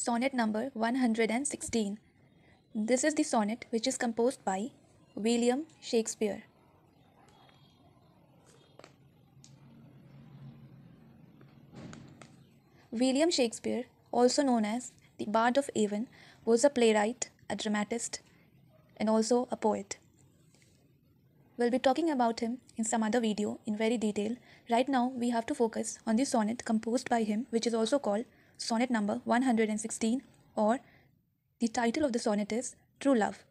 Sonnet number 116. This is the sonnet which is composed by William Shakespeare. William Shakespeare, also known as the Bard of Avon, was a playwright, a dramatist, and also a poet. We'll be talking about him in some other video in very detail. Right now, we have to focus on the sonnet composed by him, which is also called sonnet number 116, or the title of the sonnet is True Love.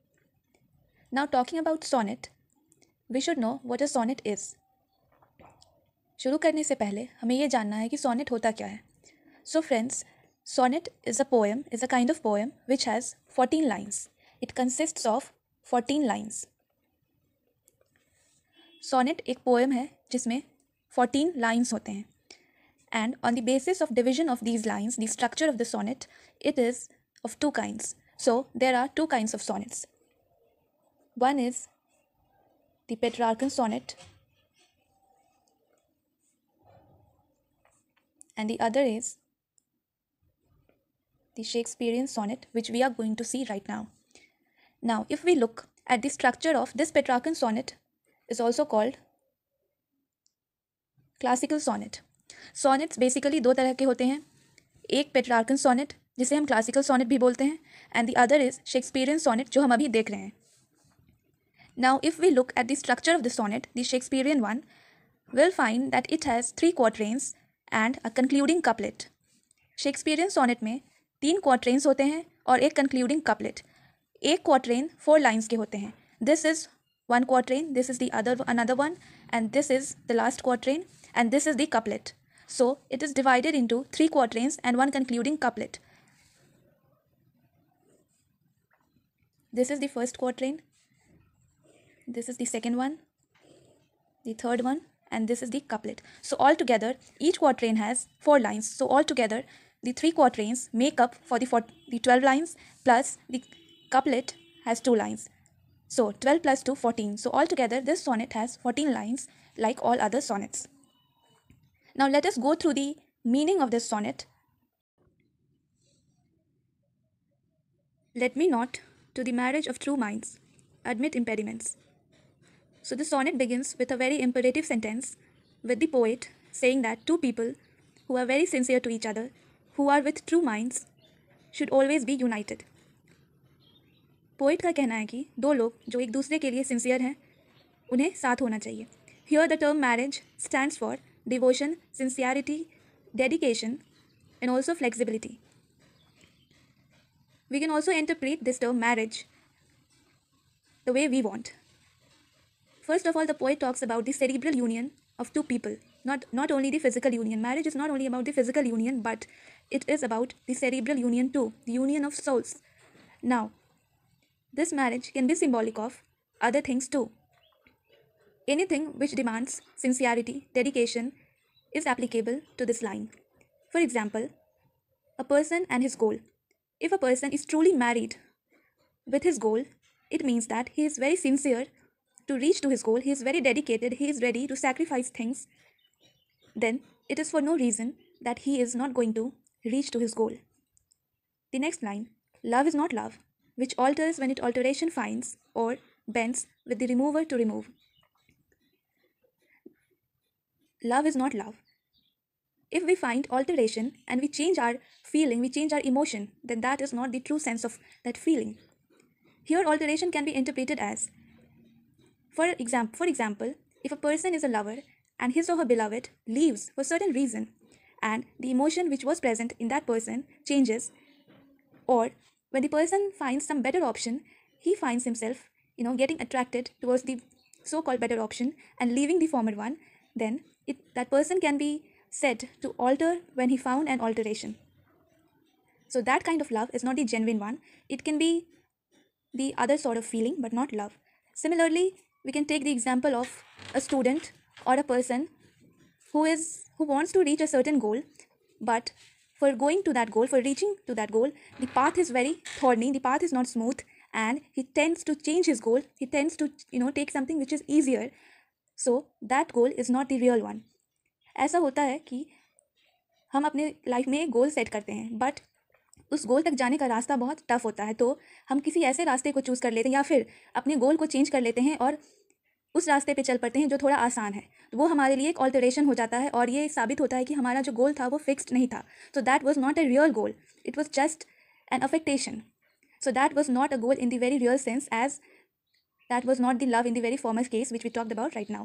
Now, talking about sonnet, we should know what a sonnet is. शुरू करने से पहले हमें ये जानना है कि sonnet होता क्या है. So friends, sonnet is a poem, is a kind of poem which has 14 lines. It consists of 14 lines. Sonnet एक poem है जिसमें 14 lines होते हैं. And on the basis of division of these lines, the structure of the sonnet, it is of two kinds. So there are two kinds of sonnets. One is the Petrarchan sonnet, and the other is the Shakespearean sonnet, which we are going to see right now. Now, if we look at the structure of this Petrarchan sonnet, is also called classical sonnet. Sonnets basically दो तरह के होते हैं. एक Petrarchan sonnet जिसे हम classical sonnet भी बोलते हैं, and the other is Shakespearean sonnet जो हम अभी देख रहे हैं. Now, if we look at the structure of the sonnet, the Shakespearean one, we'll find that it has 3 quatrains and a concluding couplet. Shakespearean sonnet में 3 quatrains होते हैं और एक concluding couplet. एक quatrain 4 lines के होते हैं. This is one quatrain, this is the another one, and this is the last quatrain, and this is the couplet. So it is divided into 3 quatrains and one concluding couplet. This is the first quatrain, this is the second one, the third one, and this is the couplet. So altogether, each quatrain has 4 lines. So altogether, the 3 quatrains make up for the 12 lines, plus the couplet has 2 lines. So 12 plus 2, 14. So altogether, this sonnet has 14 lines like all other sonnets. Now let us go through the meaning of this sonnet. Let me not, to the marriage of true minds, admit impediments. So the sonnet begins with a very imperative sentence, with the poet saying that two people who are very sincere to each other, who are with true minds, should always be united. Poet का कहना है कि दो लोग जो एक दूसरे के लिए सिंसियर हैं उन्हें साथ होना चाहिए. Here the term marriage stands for devotion, sincerity, dedication, and also flexibility. We can also interpret this term marriage the way we want. First of all, the poet talks about the cerebral union of two people, not only the physical union. Marriage is not only about the physical union, but it is about the cerebral union too, the union of souls. Now, this marriage can be symbolic of other things too. Anything which demands sincerity, dedication is applicable to this line. For example, a person and his goal. If a person is truly married with his goal, it means that he is very sincere to reach to his goal, he is very dedicated, he is ready to sacrifice things. Then it is for no reason that he is not going to reach to his goal. The next line, love is not love, which alters when it alteration finds or bends with the remover to remove. Love is not love. If we find alteration and we change our feeling, we change our emotion, then that is not the true sense of that feeling. Here alteration can be interpreted as, for example, if a person is a lover and his or her beloved leaves for certain reason and the emotion which was present in that person changes, or when the person finds some better option, he finds himself, getting attracted towards the so-called better option and leaving the former one, then that person can be said to alter when he found an alteration. So that kind of love is not the genuine one. It can be the other sort of feeling, but not love. Similarly, we can take the example of a student or a person who wants to reach a certain goal, but for going to that goal, for reaching to that goal, the path is very thorny, the path is not smooth, and he tends to change his goal, he tends to take something which is easier. So that goal is not the real one. ऐसा होता है कि हम अपने life में एक goal set करते हैं, बट उस गोल तक जाने का रास्ता बहुत टफ होता है, तो हम किसी ऐसे रास्ते को चूज़ कर लेते हैं या फिर अपने गोल को चेंज कर लेते हैं और उस रास्ते पे चल पड़ते हैं जो थोड़ा आसान है। तो वो हमारे लिए एक ऑल्टरेशन हो जाता है और ये साबित होता है कि हमारा जो गोल था वो फिक्स्ड नहीं था। So that was not a real goal, it was just an affectation. So that was not a goal in the very real sense, as that was not the love in the very former case which we talked about right now.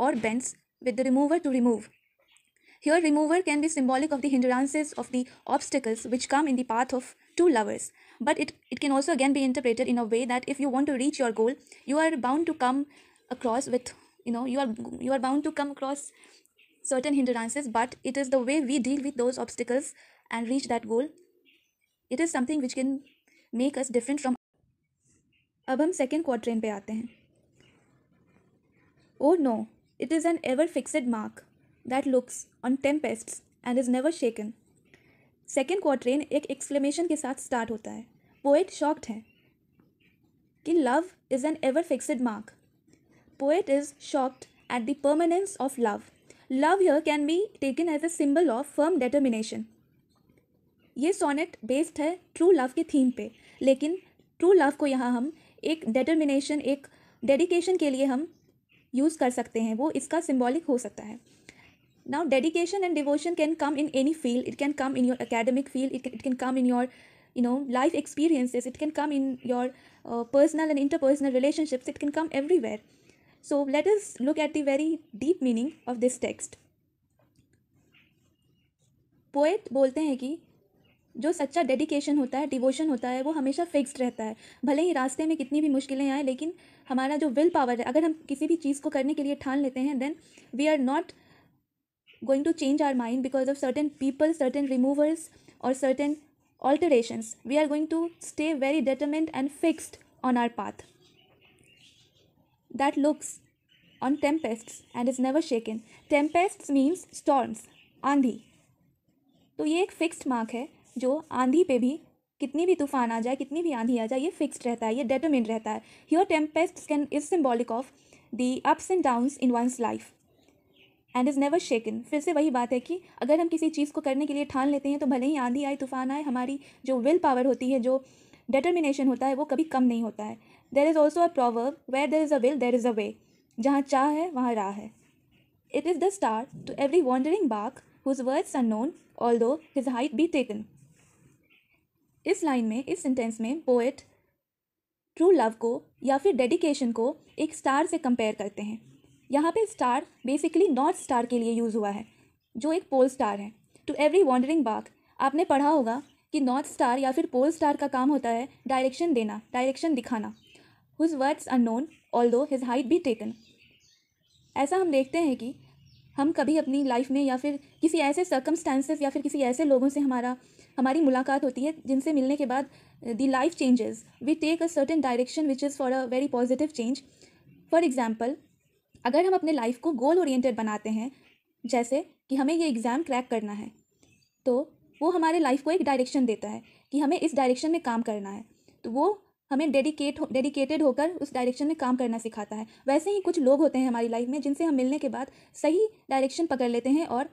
Or bends with the remover to remove. Here remover can be symbolic of the hindrances, of the obstacles which come in the path of two lovers. But it can also again be interpreted in a way that if you want to reach your goal, you are bound to come across with, you are bound to come across certain hindrances, but it is the way we deal with those obstacles and reach that goal. It is something which can make us different from. अब हम second quadrant पे आते हैं. Oh no, it is an ever fixed mark that looks on tempests and is never shaken. Second quatrain एक exclamation के साथ start होता है. पोएट शॉक्ड है कि love is an ever fixed mark. Poet is shocked at the permanence of love. Love here can be taken as a symbol of firm determination. ये sonnet based है true love के theme पे, लेकिन true love को यहाँ हम एक determination, एक डेडिकेशन के लिए हम यूज़ कर सकते हैं. वो इसका सिंबॉलिक हो सकता है. Now dedication and devotion can come in any field. It can come in your academic field, it can come in your life experiences, it can come in your personal and interpersonal relationships, it can come everywhere. So let us look at the very deep meaning of this text. Poet बोलते हैं कि जो सच्चा dedication होता है, devotion होता है, वो हमेशा फिक्स्ड रहता है. भले ही रास्ते में कितनी भी मुश्किलें आए, लेकिन हमारा जो विल पावर है, अगर हम किसी भी चीज़ को करने के लिए ठान लेते हैं, then we are not going to change our mind because of certain people, certain removers or certain alterations. We are going to stay very determined and fixed on our path that looks on tempests and is never shaken. Tempests means storms, आंधी. तो ये एक fixed mark है जो आंधी पे भी, कितनी भी तूफान आ जाए, कितनी भी आंधी आ जाए, ये फिक्स्ड रहता है, ये डेटरमिन्ड रहता है. Here tempests can is symbolic of the ups and downs in one's life and is never shaken. फिर से वही बात है कि अगर हम किसी चीज़ को करने के लिए ठान लेते हैं, तो भले ही आंधी आए, तूफान आए, हमारी जो विल पावर होती है, जो डिटर्मिनेशन होता है, वो कभी कम नहीं होता है. There is also a proverb, where there is a will there is a way. जहाँ चाह है वहाँ राह है. It is the star to every wandering bark whose words unknown although his height be taken. इस लाइन में, इस sentence में पोएट ट्रू लव को या फिर डेडिकेशन को एक स्टार से कंपेयर करते हैं. यहाँ पे स्टार बेसिकली नॉर्थ स्टार के लिए यूज़ हुआ है, जो एक पोल स्टार है. टू एवरी वॉन्डरिंग बार्क, आपने पढ़ा होगा कि नॉर्थ स्टार या फिर पोल स्टार का काम होता है डायरेक्शन देना, डायरेक्शन दिखाना. Whose words unknown although his height be taken. ऐसा हम देखते हैं कि हम कभी अपनी लाइफ में या फिर किसी ऐसे सर्कमस्टांसेस या फिर किसी ऐसे लोगों से हमारी मुलाकात होती है जिनसे मिलने के बाद the life changes. We take a certain direction which is for a very positive change. For example, अगर हम अपने लाइफ को गोल ओरिएंटेड बनाते हैं, जैसे कि हमें ये एग्ज़ाम क्रैक करना है, तो वो हमारे लाइफ को एक डायरेक्शन देता है कि हमें इस डायरेक्शन में काम करना है. तो वो हमें डेडिकेटेड होकर उस डायरेक्शन में काम करना सिखाता है. वैसे ही कुछ लोग होते हैं हमारी लाइफ में जिनसे हम मिलने के बाद सही डायरेक्शन पकड़ लेते हैं और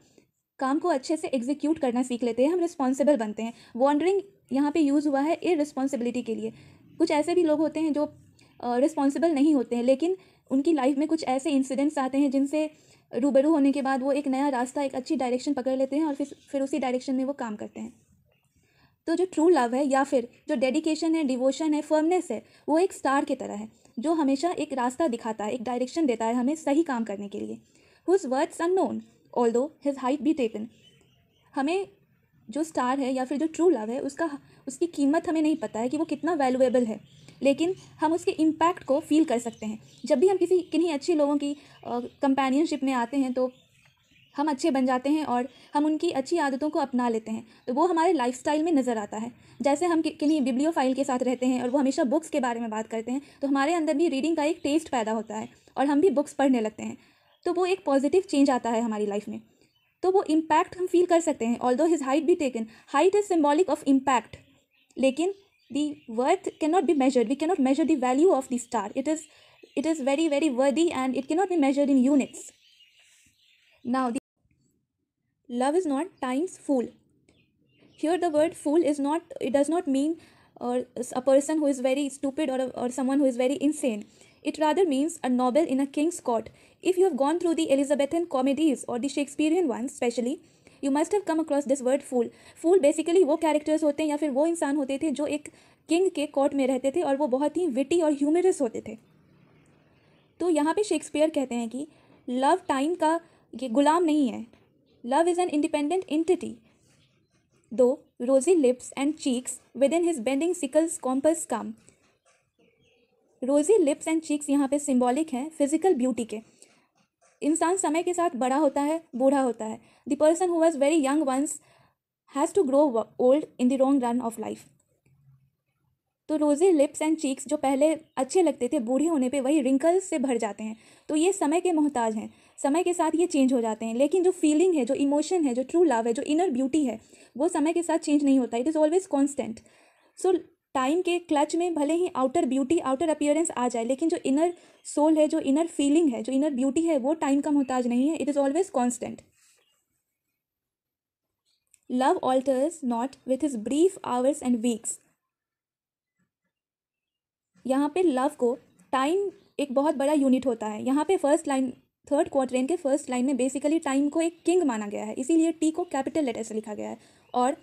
काम को अच्छे से एग्जीक्यूट करना सीख लेते हैं. हम रिस्पॉन्सिबल बनते हैं. वॉन्डरिंग यहाँ पे यूज़ हुआ है इररिस्पॉन्सिबिलिटी के लिए. कुछ ऐसे भी लोग होते हैं जो रिस्पॉन्सिबल नहीं होते हैं, लेकिन उनकी लाइफ में कुछ ऐसे इंसिडेंट्स आते हैं जिनसे रूबरू होने के बाद वो एक नया रास्ता, एक अच्छी डायरेक्शन पकड़ लेते हैं और फिर उसी डायरेक्शन में वो काम करते हैं. तो जो ट्रू लव है या फिर जो डेडिकेशन है, डिवोशन है, फर्मनेस है, वो एक स्टार की तरह है जो हमेशा एक रास्ता दिखाता है, एक डायरेक्शन देता है हमें सही काम करने के लिए. Whose words unknown although his height be taken. हमें जो स्टार है या फिर जो ट्रू लव है, उसकी कीमत हमें नहीं पता है कि वो कितना वैल्यूएबल है, लेकिन हम उसके इम्पैक्ट को फील कर सकते हैं. जब भी हम किन्हीं अच्छे लोगों की कंपेनियनशिप में आते हैं, तो हम अच्छे बन जाते हैं और हम उनकी अच्छी आदतों को अपना लेते हैं. तो वो हमारे लाइफस्टाइल में नज़र आता है. जैसे हम किन्हीं बिब्लियोफाइल के साथ रहते हैं और वो हमेशा बुक्स के बारे में बात करते हैं, तो हमारे अंदर भी रीडिंग का एक टेस्ट पैदा होता है और हम भी बुक्स पढ़ने लगते हैं. तो वो एक पॉजिटिव चेंज आता है हमारी लाइफ में. तो वो इम्पैक्ट हम फील कर सकते हैं. Although his height be taken, height is symbolic of impact, लेकिन the worth cannot be measured. We cannot measure the value of the star. It is very, very worthy and it cannot be measured in units. Now, the love is not time's fool. Here the word fool is not, it does not mean a person who is very stupid, or someone who is very insane. It rather means a noble in a king's court. If you have gone through the Elizabethan comedies or the Shakespearean ones especially, you must have come across this word fool. Fool basically वो characters होते हैं या फिर वो इंसान होते थे जो एक किंग के कोर्ट में रहते थे और वो बहुत ही विटी और ह्यूमरस होते थे. तो यहाँ पे शेक्सपियर कहते हैं कि लव टाइम का ये गुलाम नहीं है. Love is an independent entity. Though rosy lips and cheeks within his bending sickle's compass come. Rosy lips and cheeks यहाँ पे सिम्बॉलिक हैं फिजिकल ब्यूटी के. इंसान समय के साथ बड़ा होता है, बूढ़ा होता है. The person who was very young once has to grow old in the long run of life. तो रोजी लिप्स एंड चीक्स जो पहले अच्छे लगते थे, बूढ़े होने पे वही रिंकल्स से भर जाते हैं. तो ये समय के मोहताज हैं, समय के साथ ये चेंज हो जाते हैं. लेकिन जो फीलिंग है, जो इमोशन है, जो ट्रू लव है, जो इनर ब्यूटी है, वो समय के साथ चेंज नहीं होता. It is always constant. So time के क्लच में भले ही आउटर ब्यूटी, आउटर अपीयरेंस आ जाए, लेकिन जो इनर सोल है, जो इनर फीलिंग है, जो इनर ब्यूटी है, वो टाइम का मोहताज नहीं है. It is always constant. Love alters not with his brief hours and weeks. यहाँ पे लव को टाइम एक बहुत बड़ा यूनिट होता है. यहाँ पे फर्स्ट लाइन, थर्ड क्वार्टरेन के फर्स्ट लाइन में बेसिकली टाइम को एक किंग माना गया है, इसीलिए टी को कैपिटल लेटर से लिखा गया है. और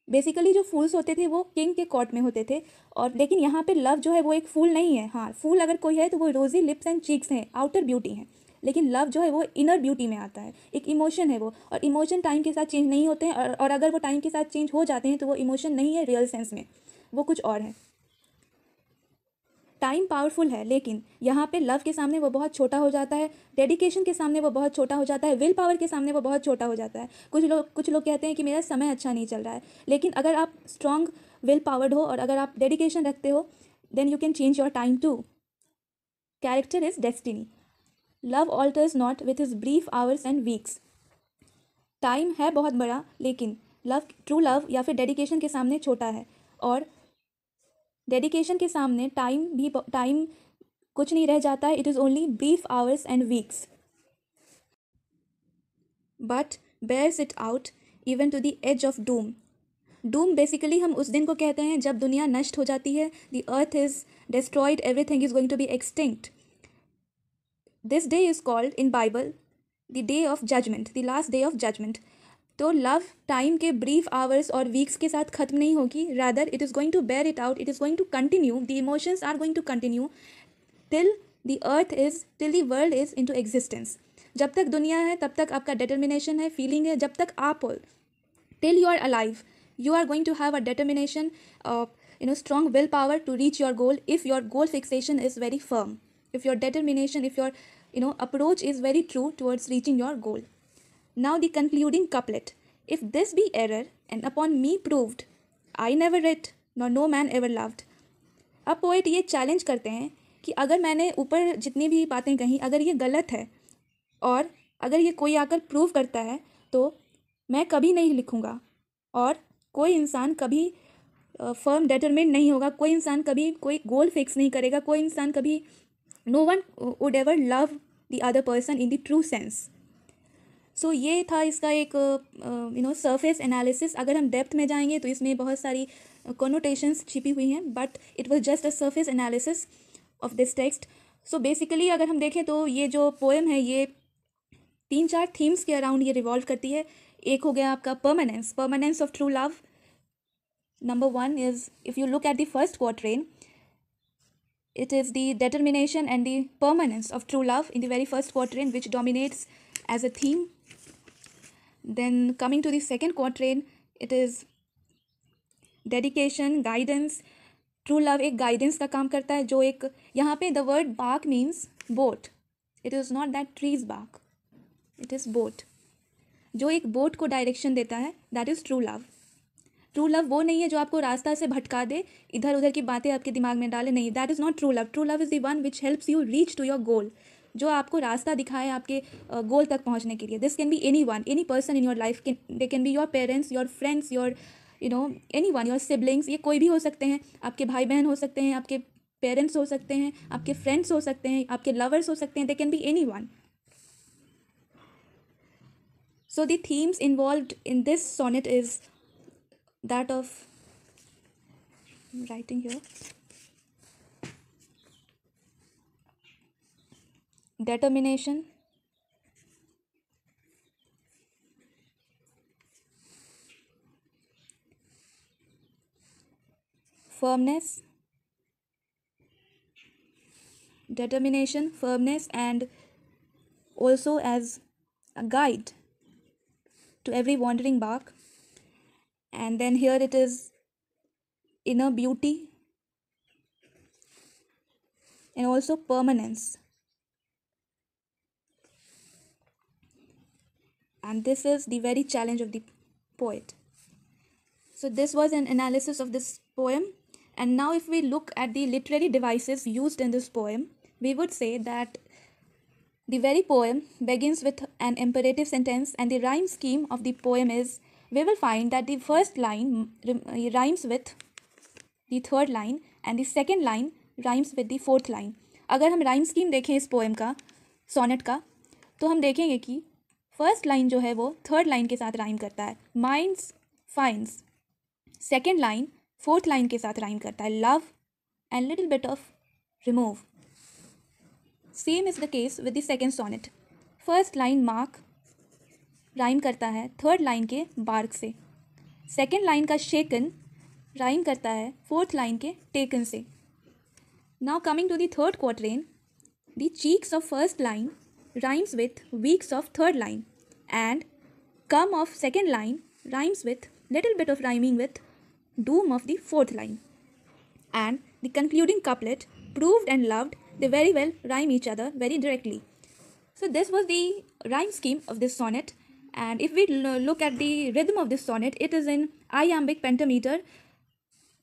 बेसिकली जो फूल्स होते थे वो किंग के कोर्ट में होते थे. और लेकिन यहाँ पे लव जो है वो एक फूल नहीं है. हाँ, फूल अगर कोई है तो वो रोजी लिप्स एंड चीक्स हैं, आउटर ब्यूटी हैं. लेकिन लव जो है वो इनर ब्यूटी में आता है, एक इमोशन है वो. और इमोशन टाइम के साथ चेंज नहीं होते हैं. और अगर वो टाइम के साथ चेंज हो जाते हैं तो वो इमोशन नहीं है रियल सेंस में, वो कुछ और है. टाइम पावरफुल है, लेकिन यहाँ पे लव के सामने वो बहुत छोटा हो जाता है. डेडिकेशन के सामने वो बहुत छोटा हो जाता है. विल पावर के सामने वो बहुत छोटा हो जाता है. कुछ लोग कहते हैं कि मेरा समय अच्छा नहीं चल रहा है. लेकिन अगर आप स्ट्रॉन्ग विल पावर्ड हो और अगर आप डेडिकेशन रखते हो, then you can change your time too. Character is destiny. Love alters not with his brief hours and weeks. Time है बहुत बड़ा, लेकिन लव, ट्रू लव या फिर डेडिकेशन के सामने छोटा है. और डेडिकेशन के सामने टाइम कुछ नहीं रह जाता है. It is only brief hours and weeks. But bears it out even to the edge of doom. Doom basically हम उस दिन को कहते हैं जब दुनिया नष्ट हो जाती है. The earth is destroyed, everything is going to be extinct. This day is called in Bible the day of judgement, the last day of judgement. तो लव टाइम के ब्रीफ आवर्स और वीक्स के साथ ख़त्म नहीं होगी. Rather it is going to bear it out, it is going to continue. The emotions are going to continue till the world is in to existence. जब तक दुनिया है तब तक आपका डिटर्मिनेशन है, फीलिंग है. जब तक आप हो, till you are alive, you are going to have a determination, strong willpower to reach your goal if your goal fixation is very firm, if your determination, if your approach is very true towards reaching your goal. Now the concluding couplet. If this be error and upon me proved, I never read nor no man ever loved. अब poet ये challenge करते हैं कि अगर मैंने ऊपर जितनी भी बातें कही, अगर ये गलत है और अगर ये कोई आकर प्रूव करता है, तो मैं कभी नहीं लिखूँगा. और कोई इंसान कभी फर्म डिटरमिन्ड नहीं होगा, कोई इंसान कभी कोई गोल फिक्स नहीं करेगा, कोई इंसान कभी, no one would ever love the other person in the true sense. So ये था इसका एक सरफेस एनालिसिस. अगर हम डेप्थ में जाएंगे तो इसमें बहुत सारी कॉनोटेशंस छिपी हुई हैं, but it was just a surface analysis of this text. So basically अगर हम देखें तो ये जो पोएम है ये 3-4 थीम्स के अराउंड ये रिवॉल्व करती है. एक हो गया आपका permanence of true love. Number 1 is, if you look at the first quatrain, it is the determination and the permanence of true love in the very first quatrain which dominates as a theme. Then coming to the second quatrain, it is dedication, guidance. True love एक guidance का काम करता है, जो एक, यहाँ पे the word bark means boat. It is not that trees bark, it is boat. जो एक बोट को डायरेक्शन देता है, that is true love. True love वो नहीं है जो आपको रास्ता से भटका दे, इधर उधर की बातें आपके दिमाग में डाले, नहीं, that is not true love. True love is the one which helps you reach to your goal, जो आपको रास्ता दिखाए आपके गोल तक पहुंचने के लिए. This can be any one, any person in your life. They can be your parents, your friends, your any one, your siblings. ये कोई भी हो सकते हैं, आपके भाई बहन हो सकते हैं, आपके पेरेंट्स हो सकते हैं, आपके फ्रेंड्स हो सकते हैं, आपके लवर्स हो सकते हैं. They can be any one. So the themes involved in this sonnet is that of, I'm writing here, determination, firmness, and also as a guide to every wandering bark. And then here it is inner beauty and also permanence. And this is the very challenge of the poet. So this was an analysis of this poem. And now if we look at the literary devices used in this poem, we would say that the very poem begins with an imperative sentence, and the rhyme scheme of the poem is, we will find that the first line rhymes with the third line and the second line rhymes with the fourth line. अगर हम rhyme scheme देखें इस poem का, sonnet का, तो हम देखेंगे कि फर्स्ट लाइन जो है वो थर्ड लाइन के साथ राइम करता है, minds finds. Second line fourth line के साथ राइम करता है, love and little bit of remove. Same is the case with the second sonnet. First line mark rhyme करता है थर्ड लाइन के बार्क से. सेकेंड लाइन का शेकन राइम करता है फोर्थ लाइन के टेकन से. Now coming to the third quatrain, the cheeks of first line rhymes with weeks of third line, and come of second line rhymes with little bit of rhyming with doom of the fourth line, and the concluding couplet, proved and loved, they very well rhyme each other very directly. So this was the rhyme scheme of this sonnet. And if we look at the rhythm of this sonnet, it is in iambic pentameter.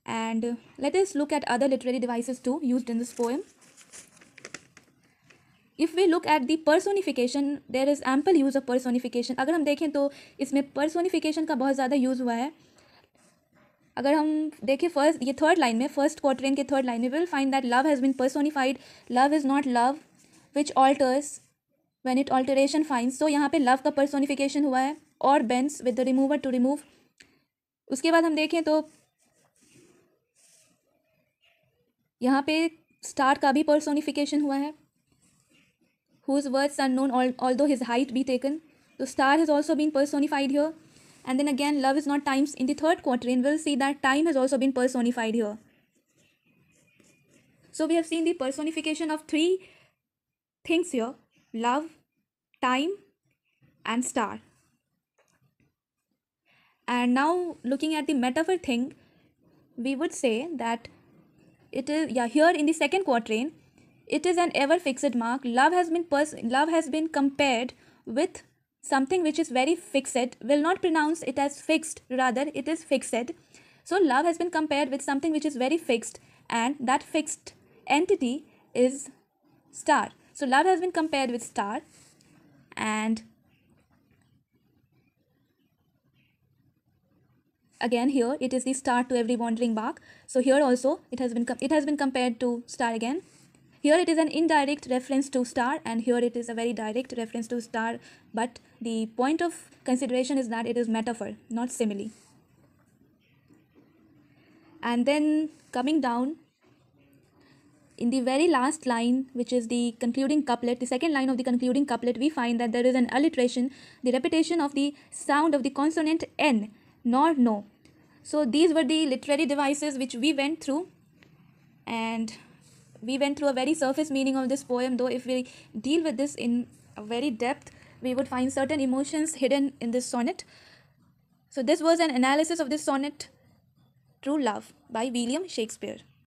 And let us look at other literary devices too used in this poem. If we look at the personification, there is ample use of personification. अगर हम देखें तो इसमें personification का बहुत ज़्यादा use हुआ है. अगर हम देखें फर्स्ट, ये थर्ड लाइन में, फर्स्ट क्वार्टरेन के थर्ड लाइन में, will find that love has been personified. Love is not love which alters when it alteration finds. तो यहाँ पे लव का personification हुआ है, और bends with the remover to remove. उसके बाद हम देखें तो यहाँ पे स्टार का भी personification हुआ है, whose words are known although his height be taken. The star has also been personified here. And then again, love is not times. In the third quatrain, we'll see that time has also been personified here. So we have seen the personification of three things here: love, time, and star. And now looking at the metaphor thing, we would say that it is, here in the second quatrain, it is an ever fixed mark. Love has been compared with something which is very fixed. Will not pronounce it as fixed, rather it is fixed. So love has been compared with something which is very fixed, and that fixed entity is star. So love has been compared with star, and again here it is the star to every wandering bark. So here also it has been compared to star again. Here it is an indirect reference to star, and here it is a very direct reference to star, but the point of consideration is that it is metaphor, not simile. And then coming down, in the very last line, which is the concluding couplet, the second line of the concluding couplet, we find that there is an alliteration, the repetition of the sound of the consonant N, nor, no. So these were the literary devices which we went through, and we went through a very surface meaning of this poem, though if we deal with this in a very depth, we would find certain emotions hidden in this sonnet. So this was an analysis of this sonnet, True Love, by William Shakespeare.